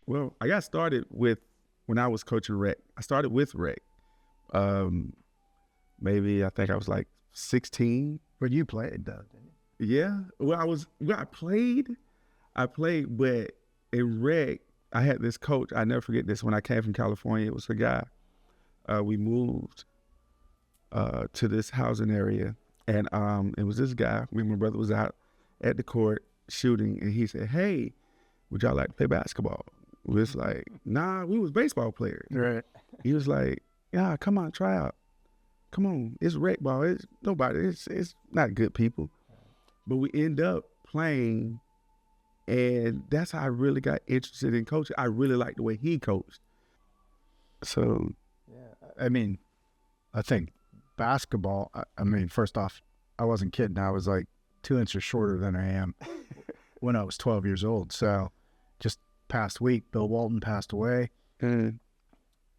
Well, I got started with when I was coaching rec. I started with rec. Maybe I think I was like 16. But you played, though, didn't you? Yeah. I played, but in rec, I had this coach. I never forget this. When I came from California, it was a guy. We moved to this housing area, and it was this guy. My brother was out at the court shooting, and he said, "Hey, would y'all like to play basketball?" We was like, "Nah, we was baseball players." Right. He was like, "Yeah, come on, try out. Come on, it's rec ball. It's nobody. It's not good people." But we end up playing, and that's how I really got interested in coaching. I really liked the way he coached. So, Yeah. I mean, I think basketball, I mean, first off, I wasn't kidding. I was like 2 inches shorter than I am when I was 12 years old. So just past week, Bill Walton passed away. mm,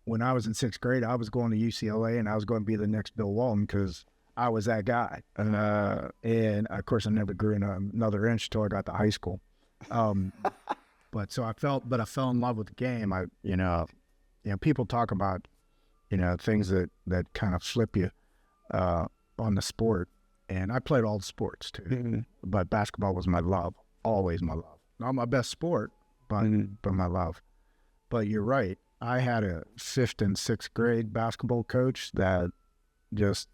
When I was in 6th grade, I was going to UCLA and I was going to be the next Bill Walton because I was that guy. And of course, I never grew another inch until I got to high school. But I fell in love with the game. People talk about, things that kind of flip you on the sport. And I played all the sports too, but basketball was my love, always my love. Not my best sport, but my love. But you're right. I had a 5th and 6th grade basketball coach that just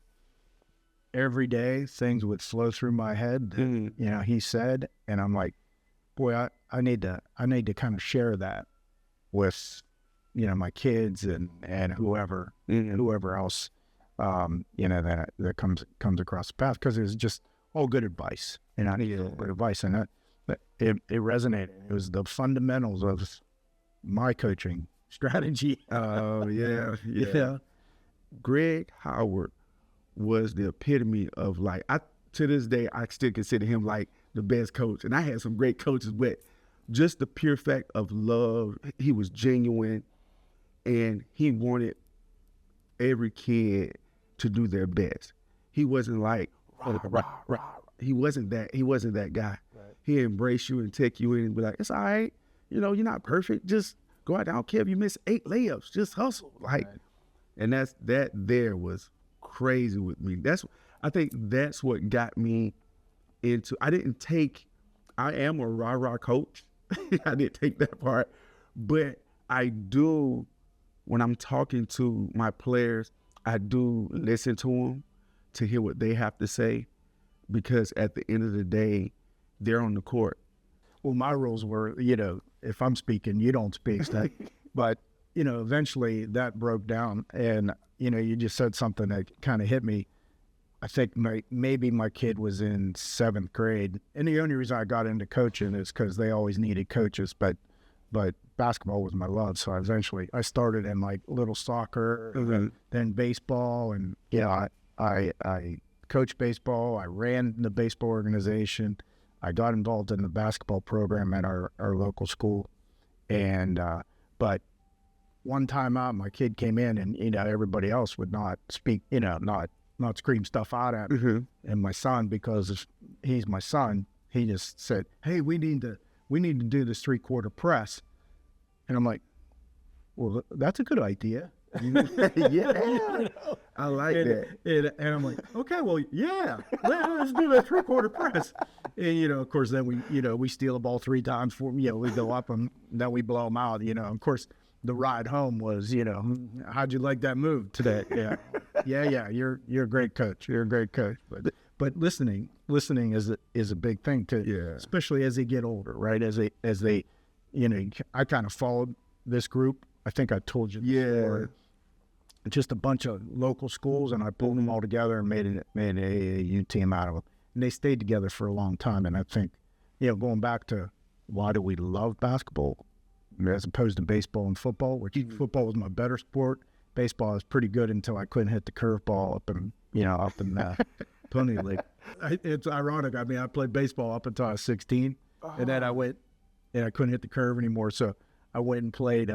every day things would flow through my head that, he said, and I'm like, boy, I need to kind of share that with, my kids and whoever else, that comes across the path, because it was just all good advice, and I needed good advice, and it resonated. It was the fundamentals of my coaching strategy. oh yeah. Greg Howard was the epitome of, like, to this day, I still consider him like the best coach. And I had some great coaches, but just the pure fact of love, he was genuine, and he wanted every kid to do their best. He wasn't like, rah. He wasn't that guy. Right. He embraced you and take you in and be like, "It's all right. You're not perfect. Just go out there. I don't care if you miss 8 layups. Just hustle." Like, Right. and that there was crazy with me. I think that's what got me into. I am a rah coach. I didn't take that part, but I do, when I'm talking to my players, I do listen to them to hear what they have to say, because at the end of the day, they're on the court. Well, my rules were, if I'm speaking, you don't speak. But, eventually that broke down, and, you just said something that kind of hit me. I think maybe my kid was in 7th grade, and the only reason I got into coaching is because they always needed coaches, but basketball was my love. So I started in like little soccer, then baseball, and I coached baseball. I ran the baseball organization. I got involved in the basketball program at our local school, and but one time out, my kid came in, and everybody else would not speak, not scream stuff out at me. And my son, because he's my son, he just said, "Hey, we need to do this 3/4 press." And I'm like, "Well, that's a good idea." Yeah, I like that. And I'm like, "Okay, well, yeah, let's do that 3/4 press." And of course, then we steal the ball 3 times for we go up and then we blow them out. Of course, the ride home was, "How'd you like that move today?" Yeah. You're a great coach. You're a great coach. But listening is a big thing too. Yeah. Especially as they get older, right? As they, I kind of followed this group. I think I told you before. Just a bunch of local schools, and I pulled them all together and made an AAU team out of them. And they stayed together for a long time. And I think, going back to why do we love basketball as opposed to baseball and football, which football was my better sport. Baseball was pretty good until I couldn't hit the curveball up in Pony League. It's ironic. I mean, I played baseball up until I was 16, and then I went and I couldn't hit the curve anymore. So I went and played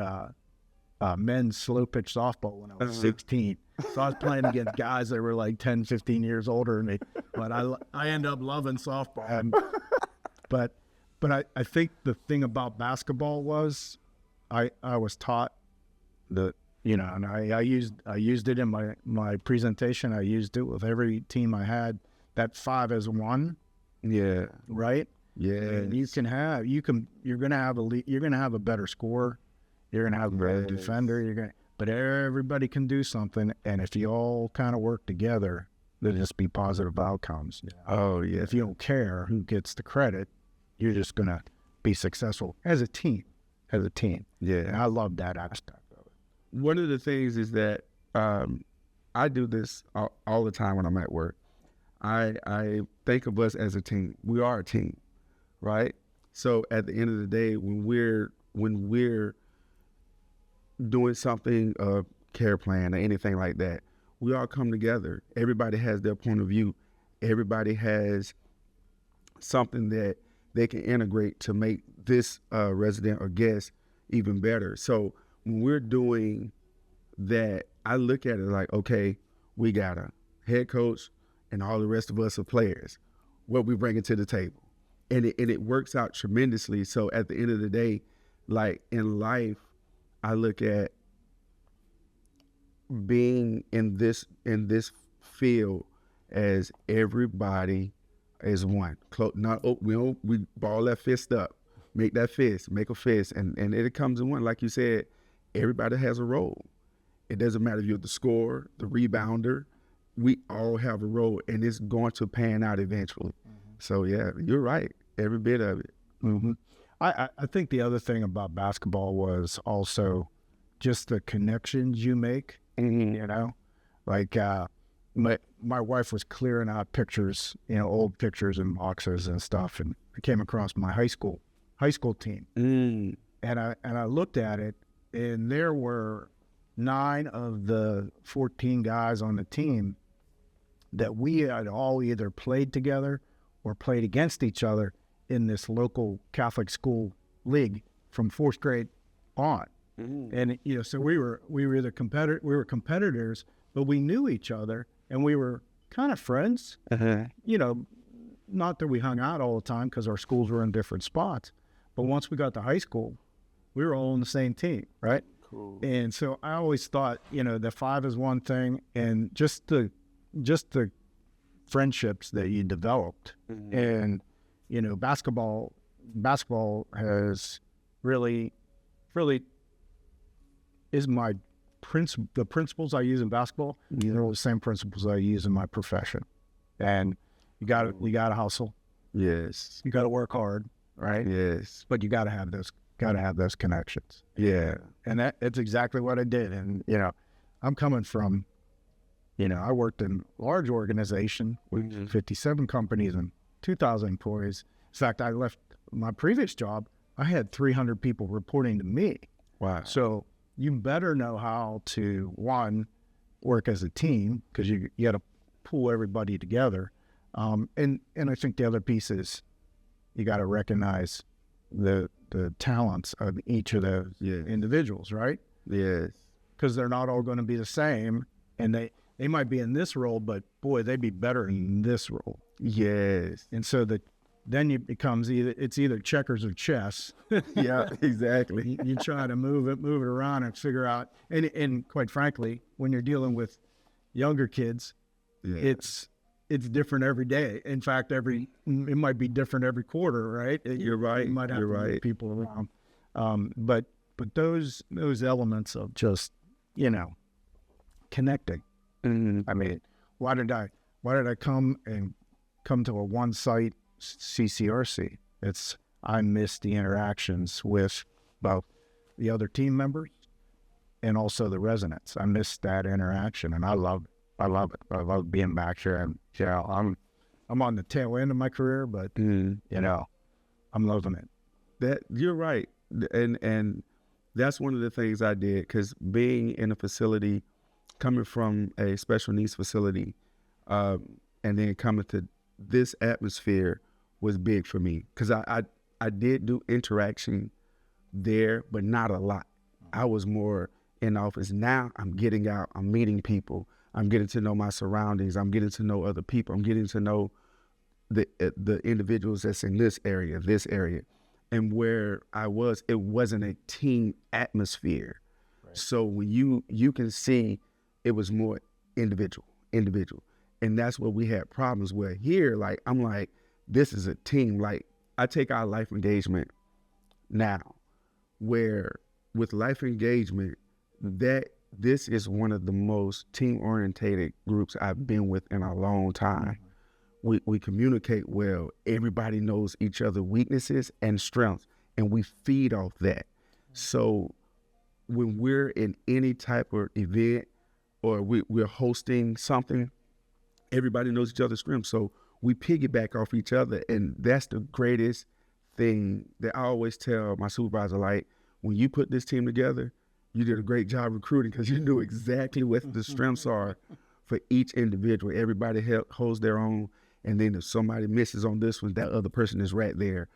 men's slow pitch softball when I was 16. So I was playing against guys that were like 10, 15 years older than me. But I ended up loving softball. But I think the thing about basketball was I was taught the, you know, and I used it in my presentation. I used it with every team I had. That 5 as 1, Yeah. right? Yeah. And you're gonna have a better scorer. You're gonna have a better Yes. defender. But everybody can do something, and if you all kind of work together, there'll just be positive outcomes. Oh, yeah. If you don't care who gets the credit, you're just gonna be successful as a team. And Yeah. I love that aspect of it. One of the things is that I do this all the time when I'm at work. I think of us as a team. We are a team, right? So at the end of the day, when we're doing something, a care plan or anything like that, we all come together. Everybody has their point of view. Everybody has something that they can integrate to make this resident or guest even better. So when we're doing that, I look at it like, okay, we got a head coach and all the rest of us are players. What we bring it to the table. And it works out tremendously. So at the end of the day, like in life, I look at being in this field as everybody is one. We ball that fist up, make a fist, and it comes in one. Like you said, everybody has a role. It doesn't matter if you're the scorer, the rebounder. We all have a role, and it's going to pan out eventually. So yeah, you're right, every bit of it. I think the other thing about basketball was also just the connections you make. You know, like my wife was clearing out pictures, you know, old pictures and boxes and stuff, and I came across my high school team, and I looked at it, and there were 9 of the 14 guys on the team that we had all either played together or played against each other in this local Catholic school league from 4th grade on. And you know, so we were either competitors, but we knew each other and we were kind of friends. You know, not that we hung out all the time because our schools were in different spots, but once we got to high school, we were all on the same team, right? Cool. And so I always thought, you know, the 5 is one thing, and just the friendships that you developed. And you know, basketball has really is the principles I use in basketball. They're the same principles I use in my profession. And you got to hustle. Yes. You got to work hard, right? Yes. But you got to have those connections. Yeah. And that's exactly what I did. And you know, I'm coming from, you know, I worked in a large organization with 57 companies and 2,000 employees. In fact, I left my previous job, I had 300 people reporting to me. Wow. So you better know how to, one, work as a team, because you got to pull everybody together. And I think the other piece is you got to recognize the talents of each of those individuals, right? Yes. Because they're not all going to be the same, and they might be in this role, but boy, they'd be better in this role. Yes. And so then it becomes either checkers or chess. Yeah, exactly. You try to move it around and figure out, and quite frankly, when you're dealing with younger kids, it's different every day. In fact, it might be different every quarter, right? You're right. You might have You're to move right. people around. But those elements of just, you know, connecting. I mean, why did I come to a one site CCRC? I missed the interactions with both the other team members and also the residents. I missed that interaction, and I love it. I love being back here. And yeah, I'm on the tail end of my career, but you know, I'm loving it. That you're right, and that's one of the things I did, because being in a facility, coming from a special needs facility, and then coming to this atmosphere was big for me, because I did do interaction there, but not a lot. I was more in office. Now I'm getting out, I'm meeting people, I'm getting to know my surroundings, I'm getting to know other people, I'm getting to know the individuals that's in this area. and where I was, it wasn't a team atmosphere. Right. So when you can see, it was more individual, and that's where we had problems. Where here, like I'm like, this is a team. Like I take our life engagement now, where with life engagement, that this is one of the most team orientated groups I've been with in a long time. We communicate well. Everybody knows each other's weaknesses and strengths, and we feed off that. So when we're in any type of event or we're hosting something, everybody knows each other's strengths. So we piggyback off each other, and that's the greatest thing that I always tell my supervisor, like, when you put this team together, you did a great job recruiting because you knew exactly what the strengths are for each individual. Everybody holds their own, and then if somebody misses on this one, that other person is right there.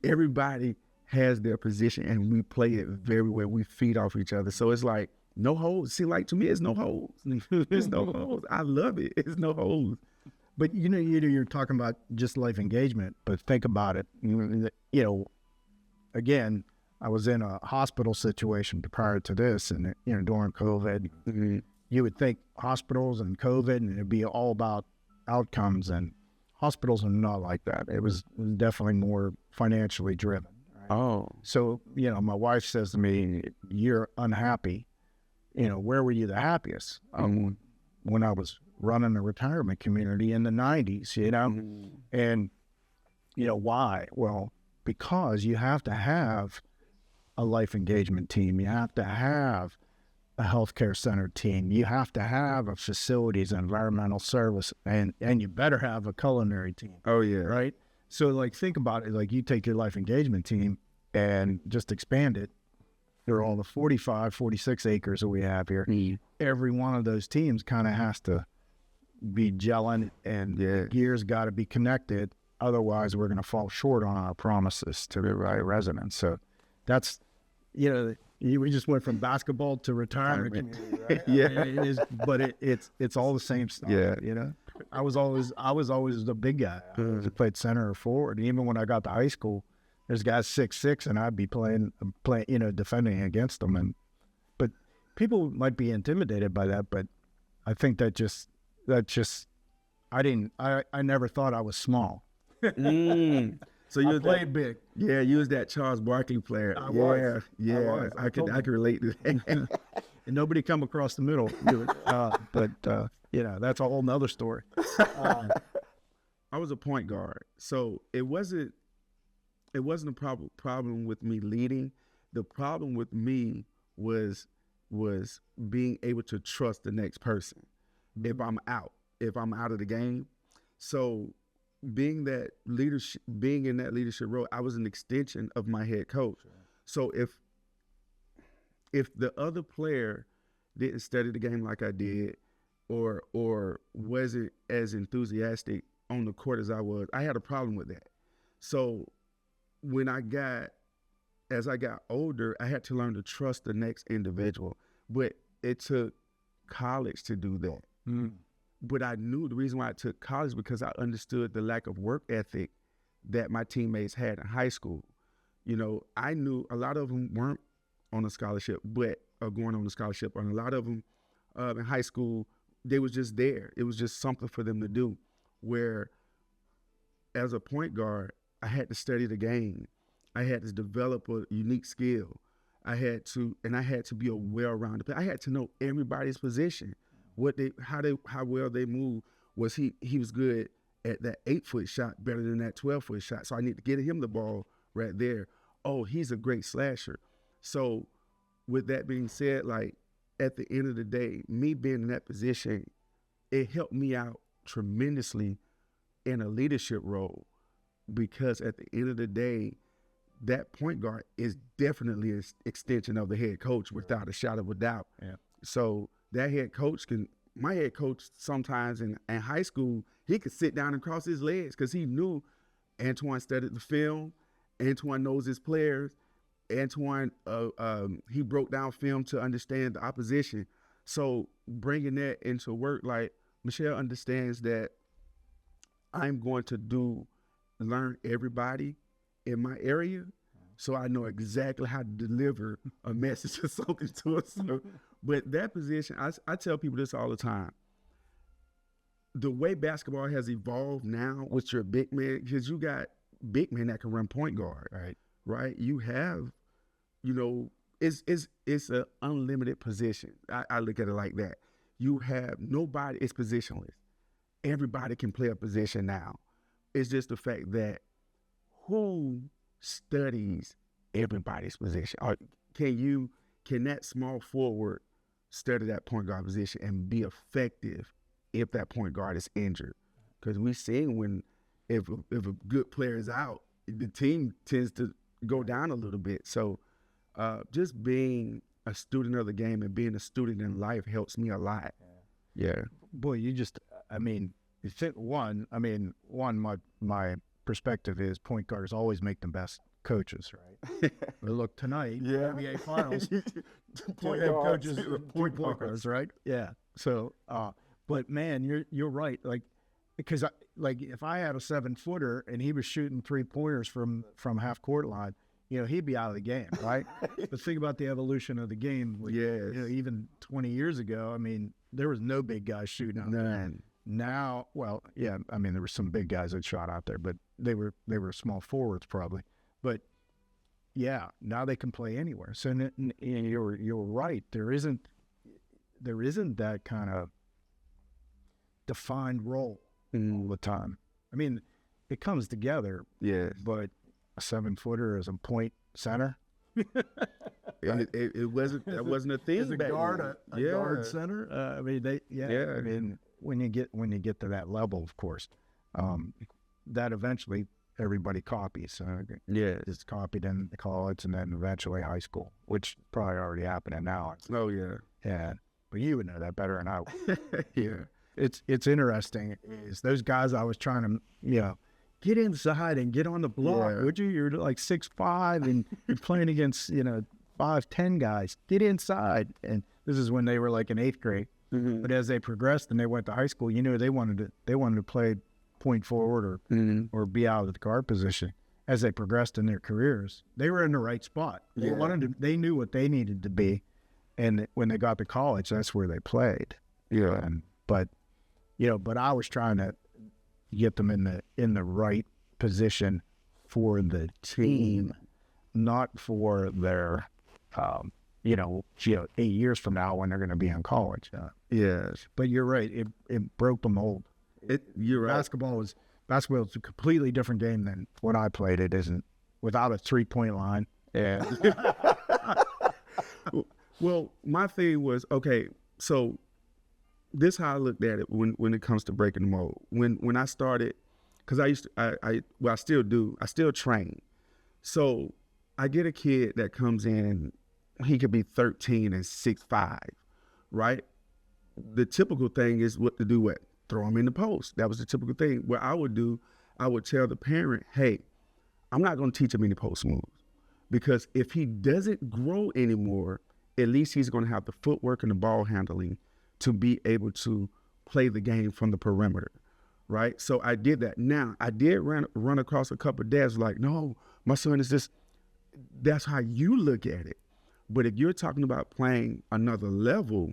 Everybody has their position, and we play it very well. We feed off each other. So it's like no holes. See, like to me, it's no holes. It's no holes. I love it. It's no holes. But you're talking about just life engagement, but think about it. Again, I was in a hospital situation prior to this, and during COVID, Mm-hmm. you would think hospitals and COVID, and it'd be all about outcomes, and hospitals are not like that. It was definitely more financially driven. Right? Oh. So, my wife says to me, "You're unhappy. Where were you the happiest?" When I was running a retirement community in the 90s, and why? Well, because you have to have a life engagement team. You have to have a healthcare center team. You have to have a facilities and environmental service, and you better have a culinary team. Oh yeah. Right? So like, think about it. Like, you take your life engagement team and just expand it. There are all the 45, 46 acres that we have here. Mm. Every one of those teams kind of has to be gelling, and gears got to be connected. Otherwise, we're going to fall short on our promises to the residents. So that's, we just went from basketball to retirement community, right? Yeah. I mean, it is, but it's all the same stuff. Yeah. I was always the big guy. I played center or forward. Even when I got to high school, there's guys 6'6", and I'd be playing, defending against them. But people might be intimidated by that. But I think that just I never thought I was small. So I played big. Yeah, you was that Charles Barkley player. I was. I could relate to that. And nobody come across the middle. But that's a whole nother story. I was a point guard, so it wasn't a problem with me leading. The problem with me was being able to trust the next person if I'm out of the game. So being in that leadership role, I was an extension of my head coach. Sure. So if the other player didn't study the game like I did, or wasn't as enthusiastic on the court as I was, I had a problem with that. So as I got older, I had to learn to trust the next individual. But it took college to do that. Mm. But I knew the reason why I took college because I understood the lack of work ethic that my teammates had in high school. I knew a lot of them weren't on a scholarship, going on a scholarship, and a lot of them in high school, they was just there. It was just something for them to do. Where as a point guard, I had to study the game. I had to develop a unique skill. I had to be a well-rounded player. I had to know everybody's position. How well they move. Was he was good at that 8-foot shot better than that 12-foot shot. So I need to get him the ball right there. Oh, he's a great slasher. So with that being said, like at the end of the day, me being in that position, it helped me out tremendously in a leadership role, because at the end of the day, that point guard is definitely an extension of the head coach without a shadow of a doubt. Yeah. So that my head coach sometimes in high school, he could sit down and cross his legs because he knew Antoine studied the film. Antoine knows his players. Antoine, he broke down film to understand the opposition. So bringing that into work, like Michelle understands that I'm going to learn everybody in my area, so I know exactly how to deliver a message or something to us. So, but that position, I tell people this all the time. The way basketball has evolved now with your big man, because you got big men that can run point guard, right? You have, it's an unlimited position. I look at it like that. You have nobody, it's positionless. Everybody can play a position now. It's just the fact that who studies everybody's position? Or can that small forward study that point guard position and be effective if that point guard is injured? Because we've seen if a good player is out, the team tends to go down a little bit. So just being a student of the game and being a student in life helps me a lot. Yeah. Boy, my perspective is point guards always make the best coaches, right? But look, tonight, NBA Finals, point guards, right? Yeah. So, but man, you're right. Like, because if I had a 7-footer and he was shooting 3-pointers from half court line, he'd be out of the game, right? But think about the evolution of the game. Even 20 years ago, there was no big guys shooting out there. Now, there were some big guys that shot out there, but they were small forwards probably. But yeah, now they can play anywhere. So you're right. There isn't that kind of defined role all the time. It comes together. Yeah. But a 7-footer as a point center. And it wasn't a thing. As a back guard, then. Guard center. When you get to that level, of course, that eventually everybody copies. It's copied in college and then eventually high school, which probably already happening now. Oh yeah. Yeah, but you would know that better than I would. Yeah. It's interesting. Is those guys I was trying to get inside and get on the block, would you? You're like 6'5" and you're playing against 5'10" guys. Get inside, and this is when they were like in 8th grade. Mm-hmm. But as they progressed and they went to high school, they wanted to play point forward or be out of the guard position. As they progressed in their careers, they were in the right spot. They knew what they needed to be, and when they got to college, that's where they played. Yeah, but I was trying to get them in the right position for the team, not for their 8 years from now when they're going to be in college. Yes, but you're right. It broke the mold. You're right. Basketball is a completely different game than when I played. It isn't without a 3-point line. Yeah. Well, my thing was, okay, so this is how I looked at it when it comes to breaking the mold. When I started, because I still do. I still train. So I get a kid that comes in, he could be 13 and 6'5", right? The typical thing is throw him in the post. That was the typical thing. What I would do, I would tell the parent, hey, I'm not going to teach him any post moves, because if he doesn't grow anymore, at least he's going to have the footwork and the ball handling to be able to play the game from the perimeter, right? So I did that. Now, I did run across a couple of dads like, no, my son is this. That's how you look at it. But if you're talking about playing another level,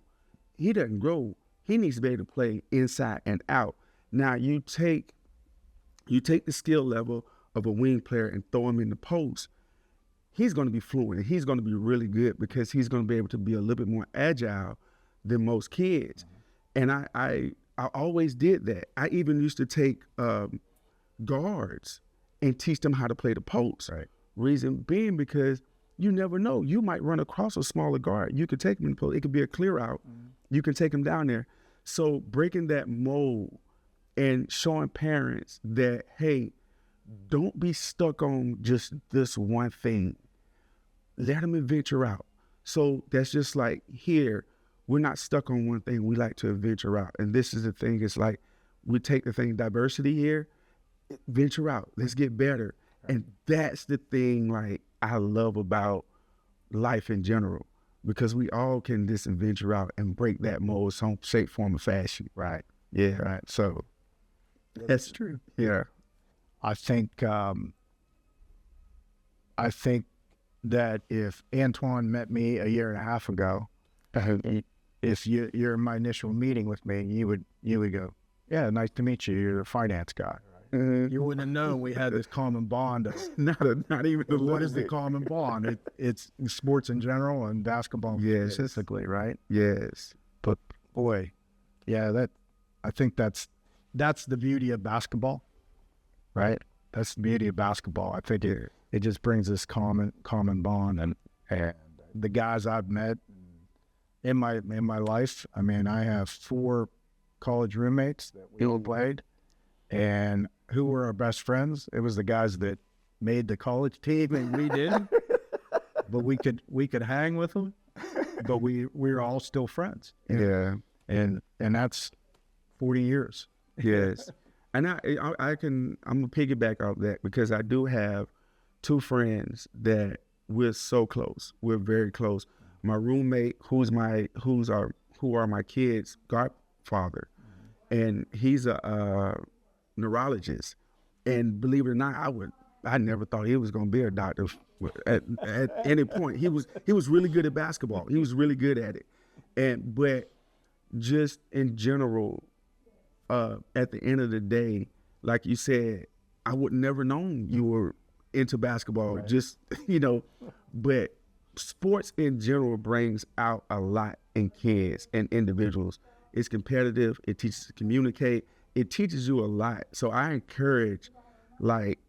he doesn't grow. He needs to be able to play inside and out. Now, you take the skill level of a wing player and throw him in the post, he's going to be fluent. He's going to be really good because he's going to be able to be a little bit more agile than most kids. Mm-hmm. And I always did that. I even used to take guards and teach them how to play the post. Right. Reason being because you never know. You might run across a smaller guard. You could take him in the post. It could be a clear out. Mm-hmm. You can take him down there. So breaking that mold and showing parents that, hey, don't be stuck on just this one thing. Let them venture out. So that's just like here, we're not stuck on one thing. We like to venture out. And this is the thing. It's like we take the thing, diversity here, venture out. Let's get better. Right. And that's the thing like I love about life in general, because we all can just venture out and break that mold, some shape, form, or fashion. Right. Yeah. Right. So that's true. Yeah. I think I think that if Antoine met me a year and a half ago, if you're in my initial meeting with me, you would go, yeah, nice to meet you. You're the finance guy. You wouldn't have known we had this common bond. Not even a What little is the bit. common bond? It's sports in general and basketball Yes. specifically, right? Yes. But boy, yeah, I think that's the beauty of basketball, right? That's the beauty of basketball. I think it just brings this common bond, and the guys I've met in my life. I mean, I have 4 college roommates that we all played, and who were our best friends? It was the guys that made the college team, and we didn't. But we could hang with them, but we were all still friends. Yeah. And that's 40 years. Yes. And I'm gonna piggyback off that, because I do have 2 friends that we're so close. We're very close. My roommate, who are my kids' godfather, and he's a neurologist. And believe it or not, I never thought he was gonna be a doctor at any point. He was really good at basketball. He was really good at it. But just in general, at the end of the day, like you said, I would never known you were into basketball. Right. Just, but sports in general brings out a lot in kids and individuals. It's competitive. It teaches to communicate. It teaches you a lot. So I encourage like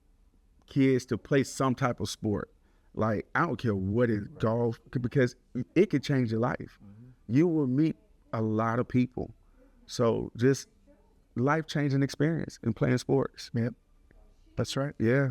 kids to play some type of sport. Like, I don't care what is golf, because it could change your life. You will meet a lot of people. So just life-changing experience in playing sports. Yep. That's right. Yeah.